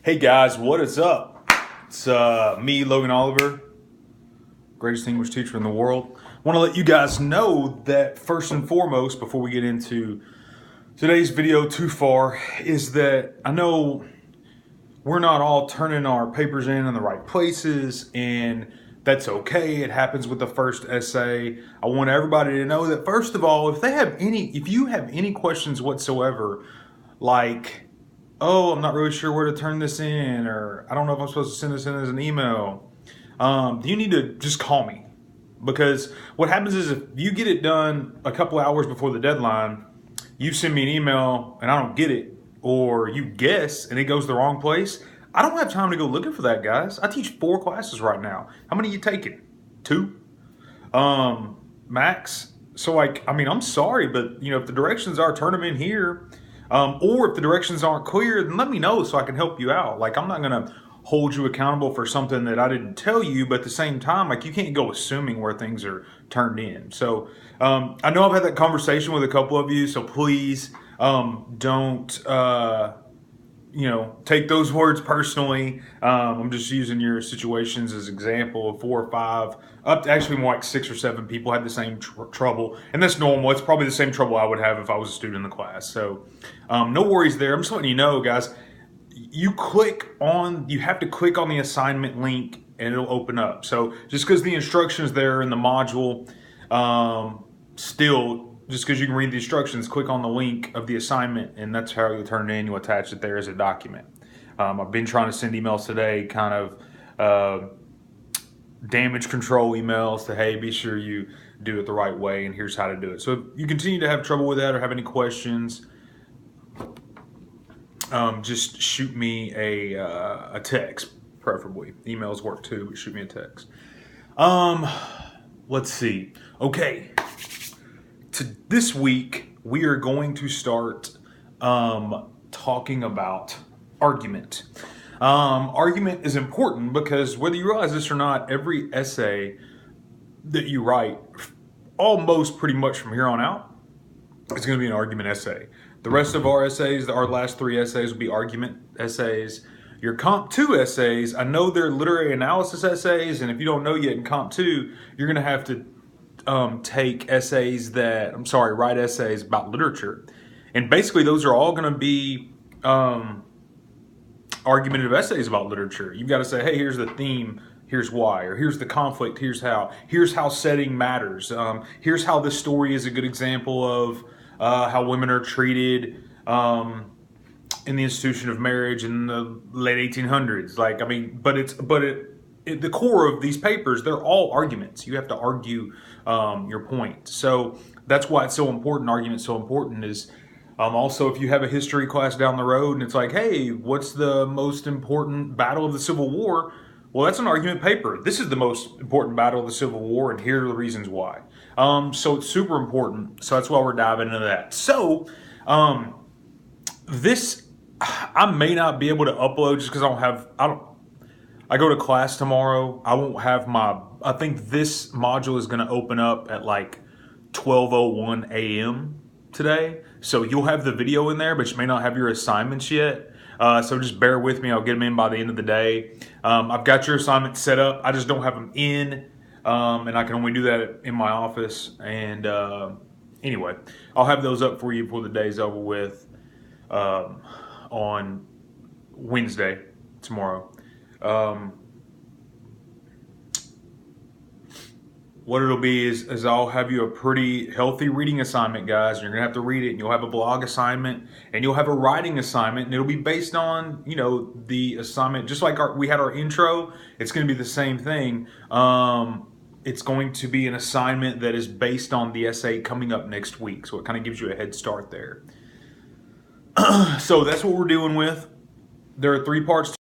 Hey guys, what is up? It's me, Logan Oliver, greatest English teacher in the world. Want to let you guys know that first and foremost, before we get into today's video too far, is that I know we're not all turning our papers in the right places, and that's okay. It happens with the first essay. I want everybody to know that first of all, if you have any questions whatsoever, like, oh, I'm not really sure where to turn this in, or I don't know if I'm supposed to send this in as an email, you need to just call me. Because what happens is if you get it done a couple hours before the deadline, you send me an email and I don't get it, or you guess and it goes the wrong place, I don't have time to go looking for that, guys. I teach 4 classes right now. How many are you taking? 2? Max? So I'm sorry, but if the directions are turn them in here, or if the directions aren't clear, then let me know so I can help you out. I'm not gonna hold you accountable for something that I didn't tell you, but at the same time, you can't go assuming where things are turned in. So I know I've had that conversation with a couple of you, so please don't take those words personally. I'm just using your situations as example of 4 or 5, up to actually more like 6 or 7 people had the same trouble, and that's normal. It's probably the same trouble I would have if I was a student in the class. So no worries there. I'm just letting you know, guys. You have to click on the assignment link and it'll open up. So just because the instructions there in the module, just because you can read the instructions, click on the link of the assignment, and that's how you turn it in. You attach it there as a document. I've been trying to send emails today, kind of damage control emails to, hey, be sure you do it the right way, and here's how to do it. So if you continue to have trouble with that or have any questions, just shoot me a text, preferably. Emails work too, but shoot me a text. Let's see. Okay. This week, we are going to start talking about argument. Argument is important because whether you realize this or not, every essay that you write, almost pretty much from here on out, is going to be an argument essay. The rest of our essays, our last 3 essays, will be argument essays. Your Comp 2 essays, I know they're literary analysis essays, and if you don't know yet, in Comp 2, you're going to have to write essays about literature. And basically, those are all going to be argumentative essays about literature. You've got to say, hey, here's the theme, here's why, or here's the conflict, here's how setting matters. Here's how this story is a good example of how women are treated in the institution of marriage in the late 1800s. The core of these papers, they're all arguments. You have to argue your point. So that's why it's so important. Argument's so important is also if you have a history class down the road and it's like, hey, what's the most important battle of the Civil War? Well, that's an argument paper. This is the most important battle of the Civil War, and here are the reasons why. So it's super important. So that's why we're diving into that. So this, I may not be able to upload just because I go to class tomorrow. I won't have I think this module is going to open up at 12:01 a.m. today. So you'll have the video in there, but you may not have your assignments yet. So just bear with me. I'll get them in by the end of the day. I've got your assignments set up. I just don't have them in, and I can only do that in my office. And anyway, I'll have those up for you before the day's over with on Wednesday, tomorrow. What it'll be is I'll have you a pretty healthy reading assignment, guys. You're gonna have to read it, and you'll have a blog assignment, and you'll have a writing assignment, and it'll be based on the assignment. Just like we had our intro, it's gonna be the same thing. It's going to be an assignment that is based on the essay coming up next week, so it kind of gives you a head start there. So that's what we're dealing with. There are 3 parts to